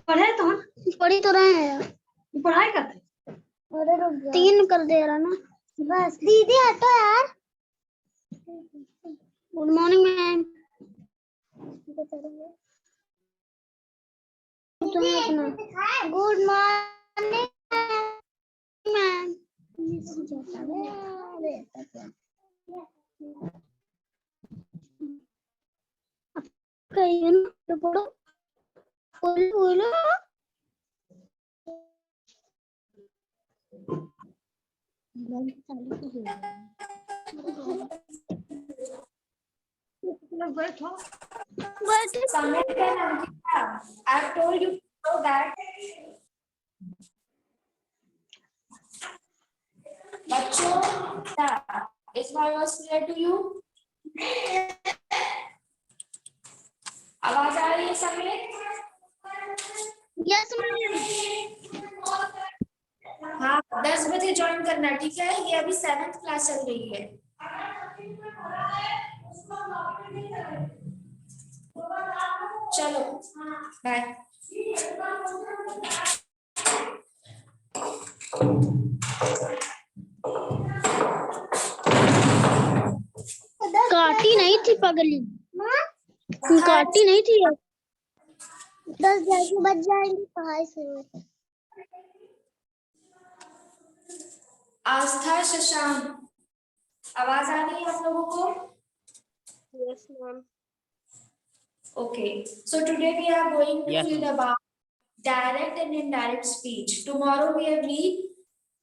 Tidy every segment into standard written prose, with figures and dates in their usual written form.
पढ़े तो पढ़ी तो रहे हैं यार, पढ़ाई करते। अरे रुक जा, 3 कर दे रहा ना बस। दीदी हटो यार। Good morning ma'am. तुम्हें अपना गुड मॉर्निंग मैम। कहीं ना तो पढ़ो, बोलो बैठो। Samir and Ankita, I've told you so that बच्चों, is my voice clear to you? आवाज आ रही है समीर? Yes ma'am. हाँ, 10 बजे ज्वाइन करना, ठीक है? ये अभी 7th क्लास चल रही है। चलो बाय। काटी नहीं थी पगली, काटी नहीं थी। 10 बज जाएंगे पढ़ाई शुरू। आस्था, शशांक, आवाज आ रही है आप लोगों को? Yes ma'am. Okay, so today we are going to Yes, read ma'am. about direct and indirect speech. Tomorrow we have read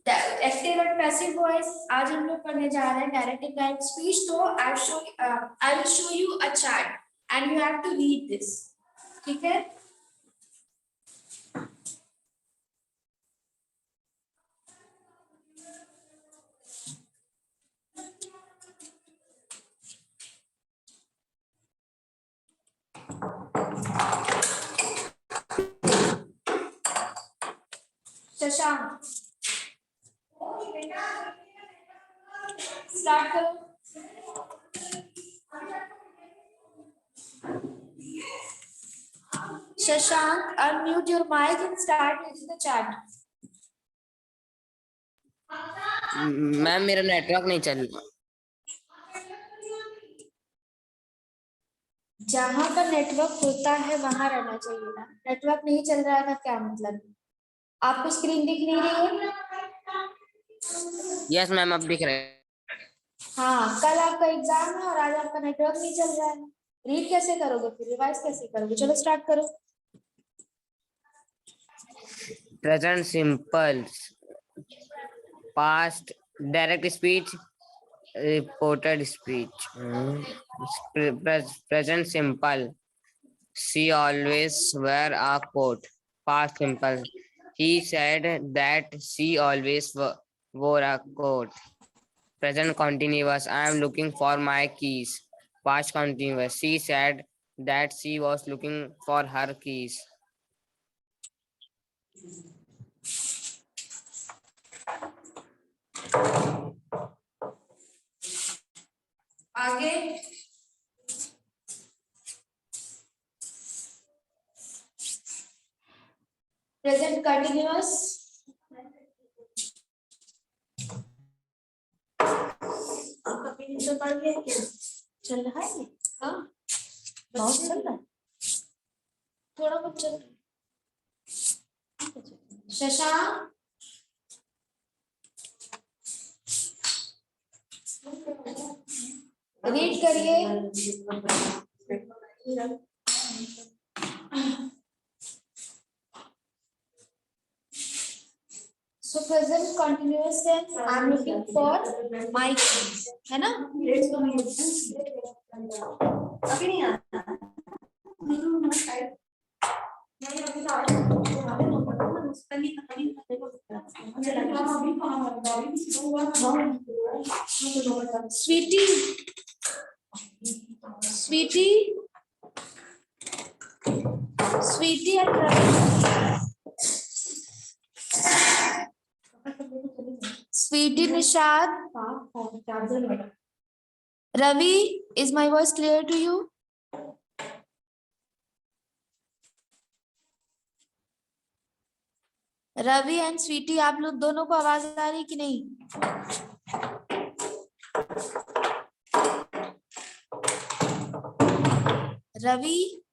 the active and passive voice. आज हम लोग पढ़ने जा रहे हैं direct and indirect speech. तो I will show you a chart and you have to read this. ठीक है? शशांक स्टार्ट करो। Shashank, unmute your mic and start reading the chat. Ma'am मेरा नेटवर्क नहीं चल रहा। जहां पर नेटवर्क होता है वहां रहना चाहिए ना। नेटवर्क नहीं चल रहा है ना, क्या मतलब? आपको स्क्रीन दिख नहीं रही है? यस मैम, अब दिख रहे हैं। हाँ, कल आपका एग्जाम है और आज आपका नेटवर्क नहीं चल रहा है। रीड कैसे करोगे फिर, रिवाइज कैसे करोगे? चलो स्टार्ट करो। Present simple, past direct speech, reported speech. Present simple, she always wear a coat. Past simple, he said that she always wore a coat. Present continuous, I am looking for my keys. Past continuous, she said that she was looking for her keys. आगे present continuous, आपका pen तो पड़ गया क्या? चल रहा है? हाँ, बहुत चल रहा है, थोड़ा बहुत चल रहा है। शशांक, रीड करिए। So present continuous tense, I'm looking for my keys, है ना? अभी नहीं आता। Sweetie, Sweetie, Sweetie and Sweetie Nishad, Ravi, is my voice clear to you? Ravi and Sweetie, आप लोग दोनों को आवाज आ रही कि नहीं? रवि,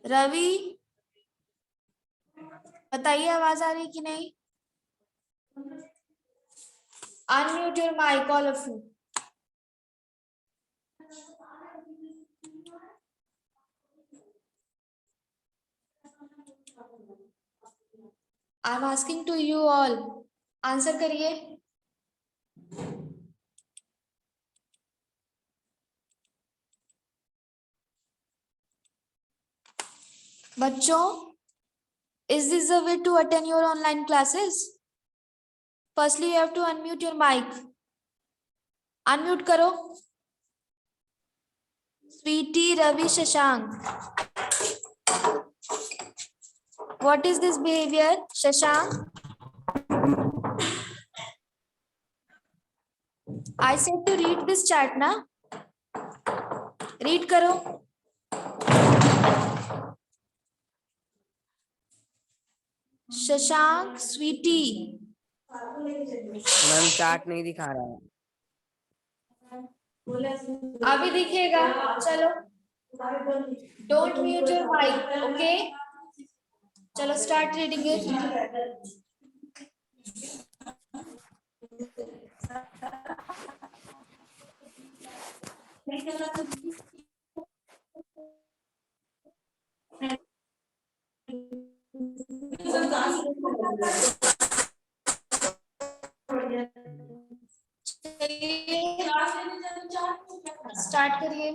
रवि बताइए आवाज आ रही कि नहीं? Unmute your mic all of you. I am asking to you all, answer करिए. बच्चों, is this the way to attend your online classes? Firstly, you have to unmute your mic. Unmute करो. Sweetie, Ravi, Shashank. What is this behavior, Shashank? I said to read this chat, na? Read करो. Shashank, Sweety. Ma'am chart नहीं दिखा रहा है. अभी दिखेगा. चलो, don't mute your mic. Okay, चलो स्टार्ट रीडिंग इट. स्टार्ट करिए.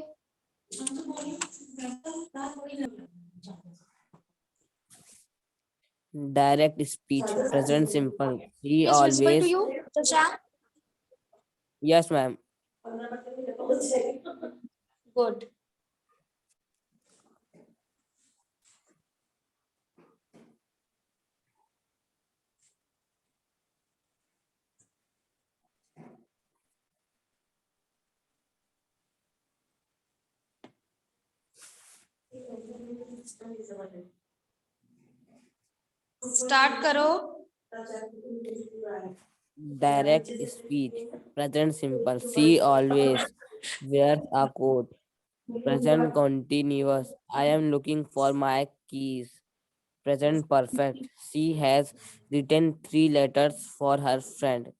Direct speech, present simple. He Is visible to always. you, Shashank? Yes, ma'am. Good. Start करो. Direct speech, present simple. She always wears a coat. Present continuous. I am looking for my keys. Present perfect. She has written 3 letters for her friend.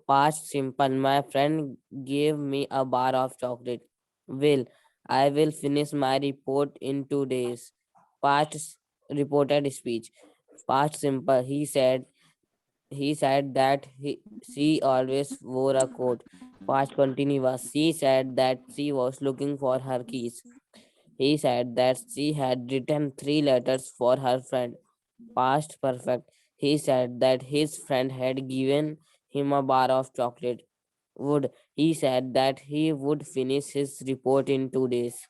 Past simple. My friend gave me a bar of chocolate. Will. I will finish my report in 2 days. Past reported speech. Past simple. He said that she always wore a coat. Past continuous. She said that she was looking for her keys. He said that she had written 3 letters for her friend. Past perfect. He said that his friend had given him a bar of chocolate. Would. He said that he would finish his report in 2 days.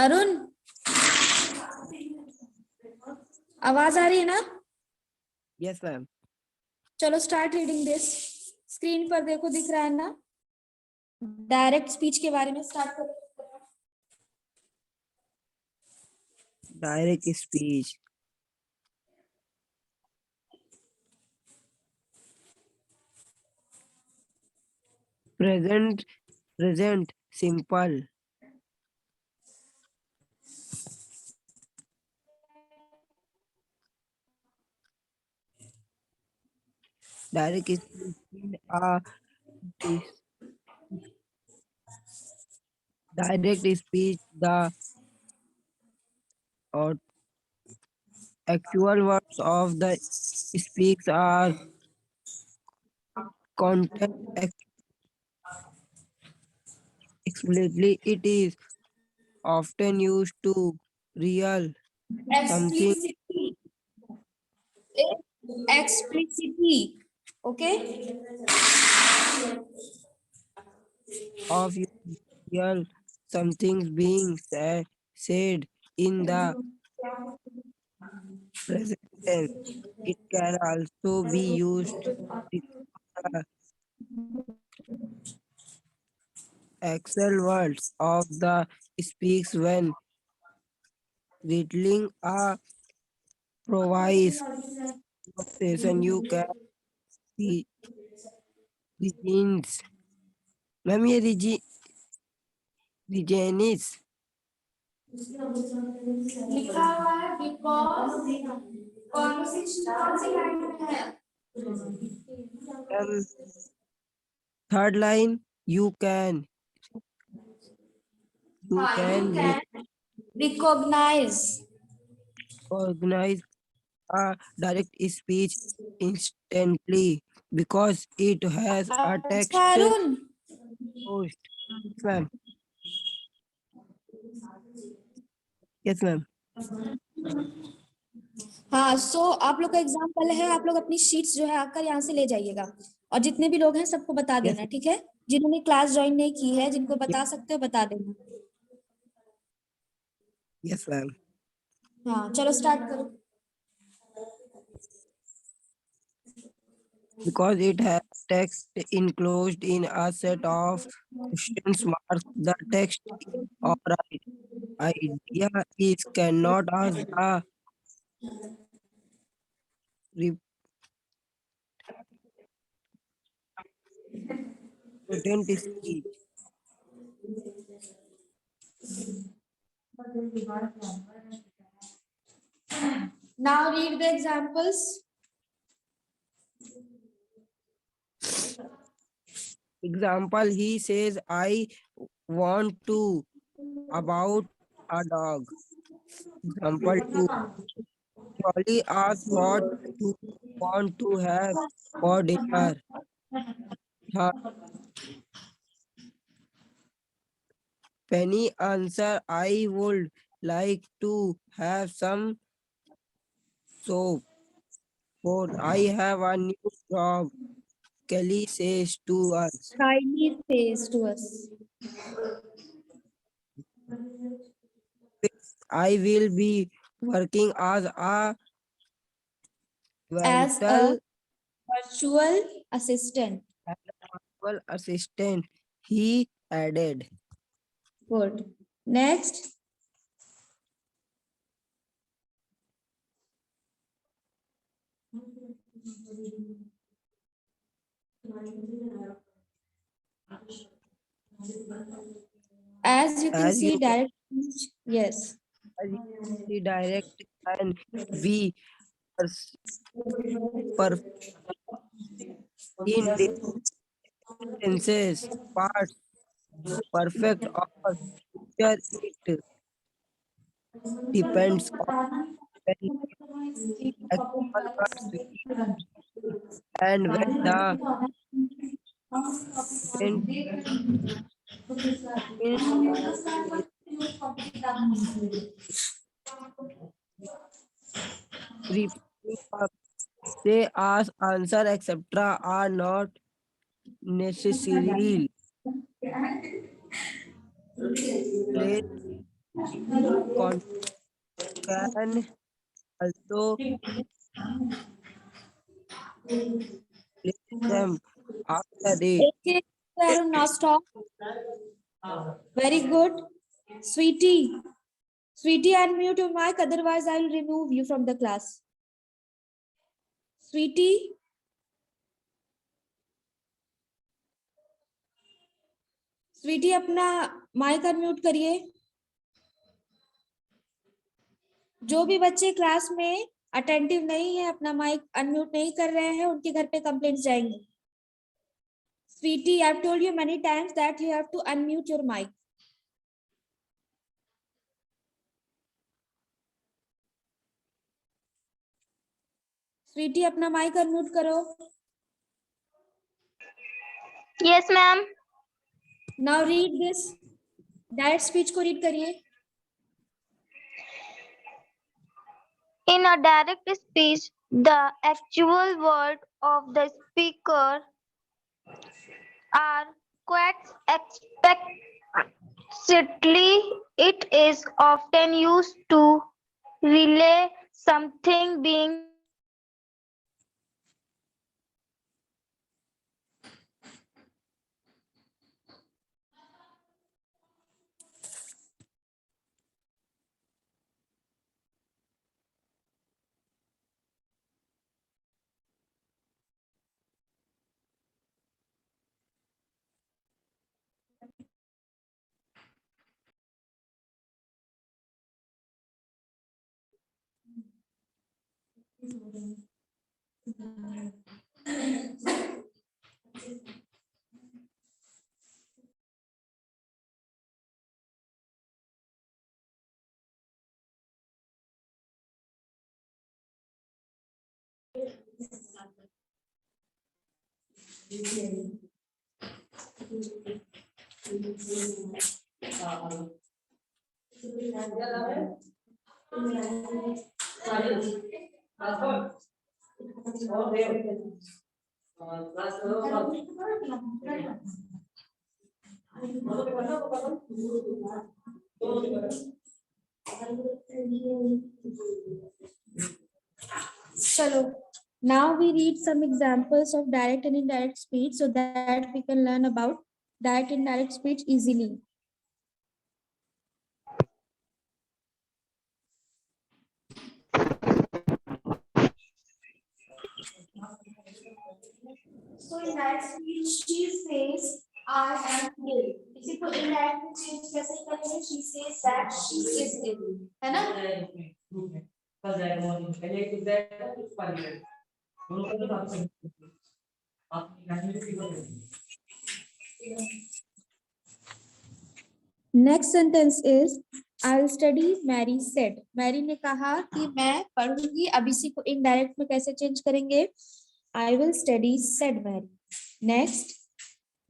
Arun, आवाज आ रही है ना? Yes, ma'am. चलो start reading this. Screen पर देखो, दिख रहा है ना? डायरेक्ट स्पीच के बारे में स्टार्ट करो। Direct speech. Present, simple. Direct speech in a dis- direct speech, the or actual words of the speaks are content explicitly. It is often used to real something Explicitly. Explicitly. Okay. of real something being said in the present tense. It can also be used with the actual words of the speaks when retelling a provides conversation. You can see begins. Ma'am ये रिजेनिस लिखा हुआ है because conversation कौन सी line में है? Third line you can हाँ, you can recognize. organize a direct speech instantly because it has a text अच्छा Arun, post. Ma'am. Yes, ma'am. हाँ सो आप लोग का एग्जाम्पल है, आप लोग अपनी शीट्स जो है आकर यहाँ से ले जाइएगा और जितने भी लोग हैं सबको बता Yes, देना, ठीक है? जिन्होंने क्लास ज्वाइन नहीं की है, जिनको बता सकते हो बता देना। yes, ma'am. हाँ चलो स्टार्ट करो। Because it has text enclosed in a set of question marks, the text or idea is cannot as a represent speech. Now read the examples. Example, he says, I want to about a dog. Example 2, Jolly asks what you want to have for dinner. Third, Penny answer, I would like to have some soap. Fourth, I have a new job. Kelly says to us. Kylie says to us. Fifth, I will be working as a As virtual a virtual assistant. assistant. He added. Good. Next. As you can As see, you can direct speech, yes. see, direct can be pers- per- in different tenses, past, perfect, or future. It depends on when actual words and when the in, in repeating of say, ask, answer, etc. are not necessarily placed. Con- can also place them after it. Okay, Arun, now stop. Very good. Sweetie. Sweetie, unmute your mic, otherwise I will remove you from the class. Sweetie. Sweety अपना mic unmute करिए। जो भी बच्चे class में attentive नहीं है, अपना mic unmute नहीं कर रहे हैं, उनके घर पे कंप्लेंट्स जाएंगे। Sweetie, I have told you many times that you have to unmute your mic. Sweetie, अपना माइक अनम्यूट करो। Yes, ma'am. Now read this direct speech को रीड करिए। In a direct speech, the actual words of the speaker are quite explicitly. It is often used to relay something being चलो, now we read some examples of direct and indirect speech so that we can learn about direct and indirect speech easily. So in that speech, she says, I am ill. इसी को indirect में change कैसे करेंगे? She says that she is ill, है ना? Next sentence is, I'll study. Mary said. Mary ने कहा कि मैं पढ़ूंगी। अब इसी को indirect में कैसे change करेंगे? I will study, said Mary. Next,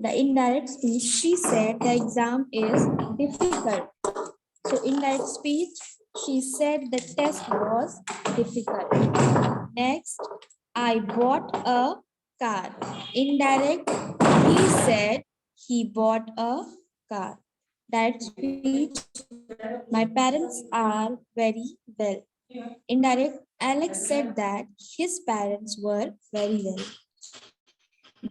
the indirect speech, she said the exam is difficult. So indirect speech, she said the test was difficult. Next, I bought a car. Indirect, he said he bought a car. Direct speech, my parents are very well. Indirect, Alex said that his parents were very well.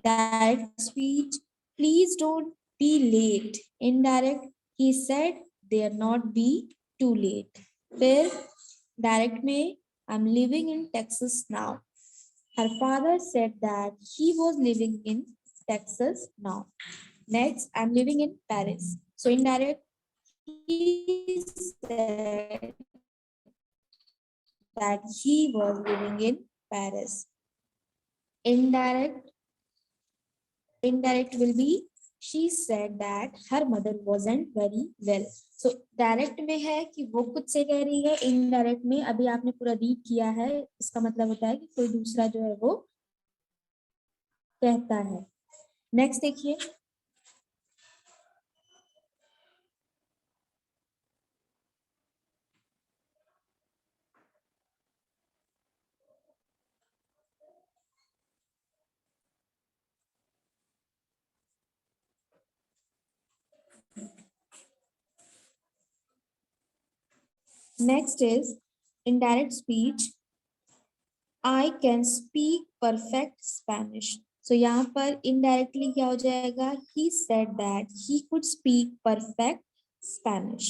Direct speech, please don't be late. Indirect, he said dare not be too late. फिर direct में, I'm living in Texas now. Her father said that he was living in Texas now. Next, I'm living in Paris. So indirect, he said that he was living in Paris. Indirect will be she said that her mother wasn't very well. So direct में है कि वो खुद से कह रही है, indirect में अभी आपने पूरा रीड किया है, इसका मतलब होता है कि कोई दूसरा जो है वो कहता है। नेक्स्ट देखिए, next is indirect speech. I can speak perfect Spanish. So यहाँ पर indirectly क्या हो जाएगा? He said that he could speak perfect Spanish.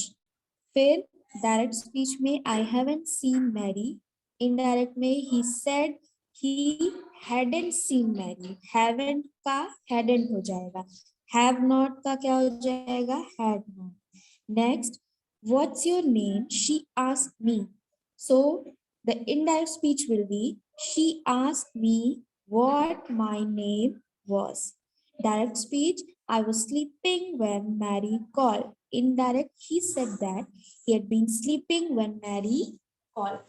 फिर direct speech में I haven't seen Mary. Indirect में he said he hadn't seen Mary. Haven't का hadn't हो जाएगा. Have not का क्या हो जाएगा? Had not. Next, what's your name? She asked me. So the indirect speech will be, she asked me what my name was. Direct speech, I was sleeping when Mary called. Indirect, he said that he had been sleeping when Mary called.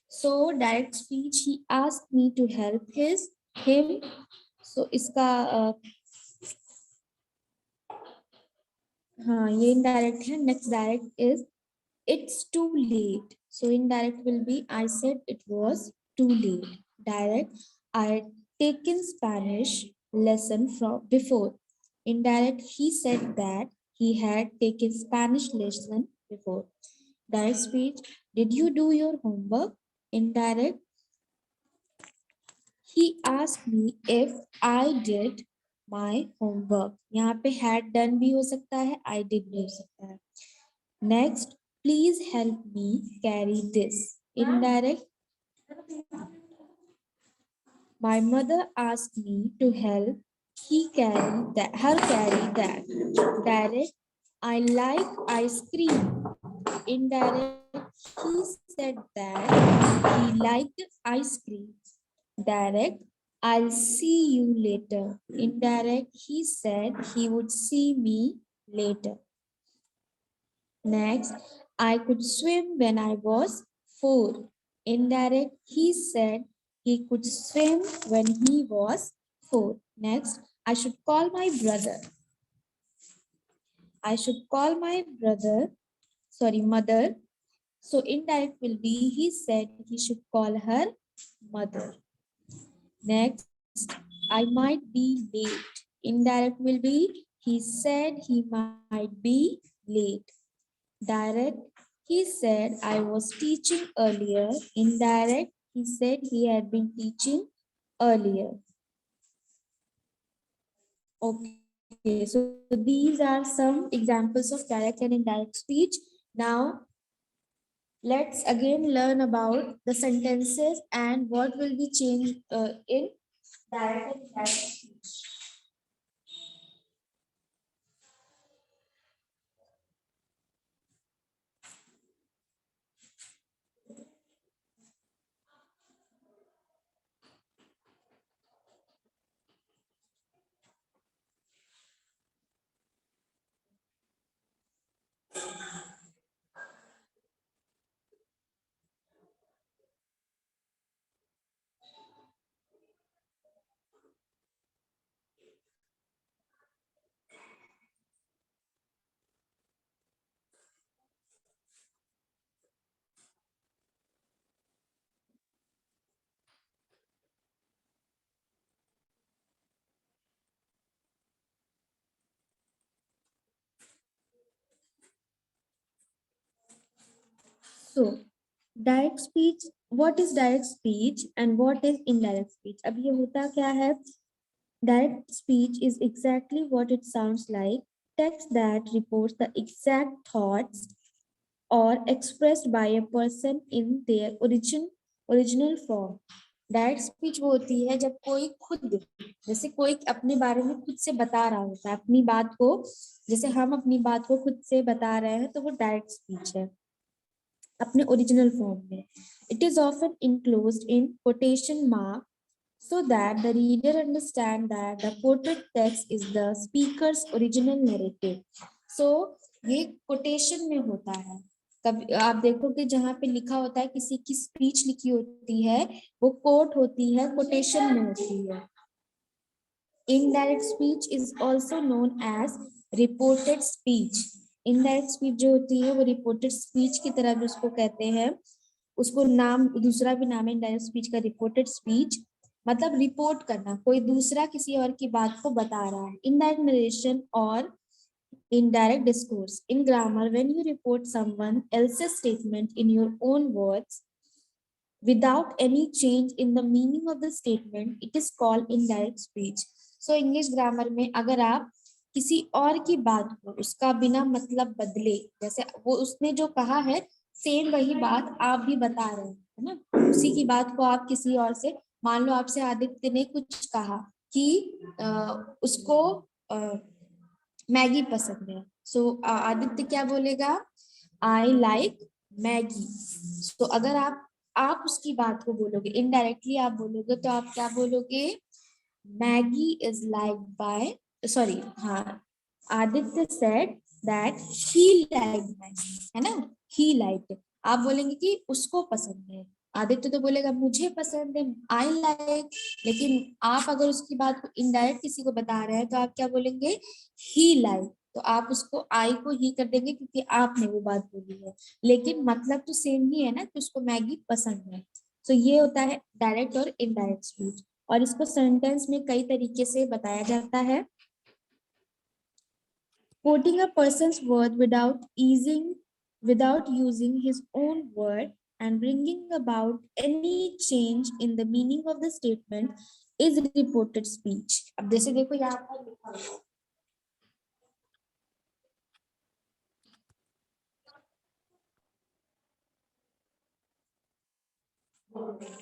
So direct speech, he asked me to help him. So इसका हाँ ये indirect है. Next direct is it's too late. So indirect will be I said it was too late. Direct, I had taken Spanish lesson from before. Indirect, he said that he had taken Spanish lesson before. Direct speech, did you do your homework? Indirect, he asked me if I did my homework. यहाँ पे had done भी हो सकता है, I did भी हो सकता है. Next, please help me carry this. Indirect, my mother asked me to help her carry that. Direct, I like ice cream. Indirect, he said that he liked ice cream. Direct, I'll see you later. Indirect, he said he would see me later. Next, I could swim when I was 4. Indirect, he said he could swim when he was 4. Next, I should call my brother. I should call my mother. So indirect will be he said he should call her mother. Next, I might be late. Indirect will be he said he might be late. Direct, he said I was teaching earlier. Indirect, he said he had been teaching earlier. Okay, so these are some examples of direct and indirect speech. Now, let's again learn about the sentences and what will be changed in direct and indirect speech. So, direct speech, what is direct speech and what is indirect speech? अब ये होता क्या है? Direct speech is exactly what it sounds like. Text that reports the exact thoughts or expressed by a person in their original form. Direct speech वो होती है जब कोई खुद, जैसे कोई अपने बारे में खुद से बता रहा होता है, अपनी बात को जैसे हम अपनी बात को खुद से बता रहे हैं तो वो डायरेक्ट स्पीच है अपने ओरिजिनल फॉर्म में. It is often enclosed in quotation mark so that the reader understand that the quoted text is the speaker's original narrative. So ये कोटेशन में होता है. कभी आप देखोगे जहाँ पे लिखा होता है किसी की स्पीच लिखी होती है वो कोट होती है, कोटेशन में होती है. Indirect speech is also known as reported speech. Indirect speech जो होती है वो reported speech की तरह भी उसको कहते हैं. उसको नाम दूसरा भी नाम है indirect speech का, reported speech मतलब रिपोर्ट करना, कोई दूसरा किसी और की बात को बता रहा है. Indirect narration और indirect discourse. In grammar, when you report someone else's statement in your own words without any change in the meaning of the statement, it is called indirect speech. So English grammar में अगर आप किसी और की बात को उसका बिना मतलब बदले, जैसे वो उसने जो कहा है सेम वही बात आप भी बता रहे हैं, है ना, उसी की बात को आप किसी और से, मान लो आपसे आदित्य ने कुछ कहा कि उसको मैगी पसंद है. सो आदित्य क्या बोलेगा, आई लाइक मैगी. तो अगर आप उसकी बात को बोलोगे, इनडायरेक्टली आप बोलोगे तो आप क्या बोलोगे, Maggi is like bye, sorry हाँ, Aditya said that he like Maggi, है ना, ही लाइक. आप बोलेंगे कि उसको पसंद है, आदित्य तो बोलेगा मुझे पसंद है, आई लाइक. लेकिन आप अगर उसकी बात को इनडायरेक्ट किसी को बता रहे हैं तो आप क्या बोलेंगे, ही लाइक. तो आप उसको आई को ही कर देंगे क्योंकि आपने वो बात बोली है, लेकिन मतलब तो सेम ही है ना कि उसको मैगी पसंद है. तो ये होता है डायरेक्ट और इनडायरेक्ट स्पीच. और इसको सेंटेंस में कई तरीके से बताया जाता है. Quoting a person's word without using his own word and bringing about any change in the meaning of the statement is reported speech. अब जैसे देखो यहाँ पर लिखा हुआ है,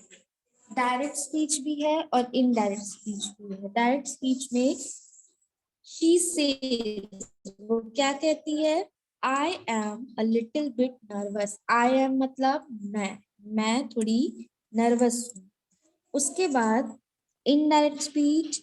डायरेक्ट स्पीच भी है और इनडायरेक्ट स्पीच भी है. डायरेक्ट स्पीच में she says, वो क्या कहती है, I am a little bit nervous. I am मतलब मैं थोड़ी नर्वस हूँ. उसके बाद indirect speech,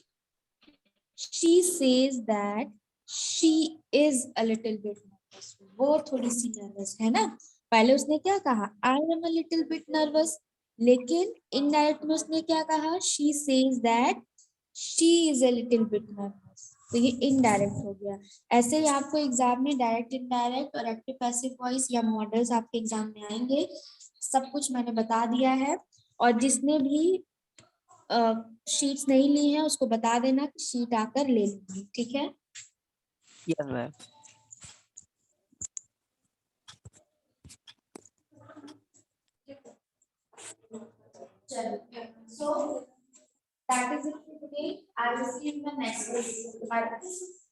she says that she is a little bit nervous. वो थोड़ी सी नर्वस है ना. पहले उसने क्या कहा, I am a little bit nervous, लेकिन इनडायरेक्ट में उसने क्या कहा, she says that she is a little bit nervous. तो ये इनडायरेक्ट हो गया. ऐसे ही आपको एग्जाम में डायरेक्ट, इनडायरेक्ट और एक्टिव पैसिव वॉइस या मॉडल्स आपके एग्जाम में आएंगे. सब कुछ मैंने बता दिया है. और जिसने भी शीट्स नहीं ली है उसको बता देना कि शीट आकर ले लेंगे, ठीक है. Yes, ma'am. So that is it for today. I will see you in the next video. Bye.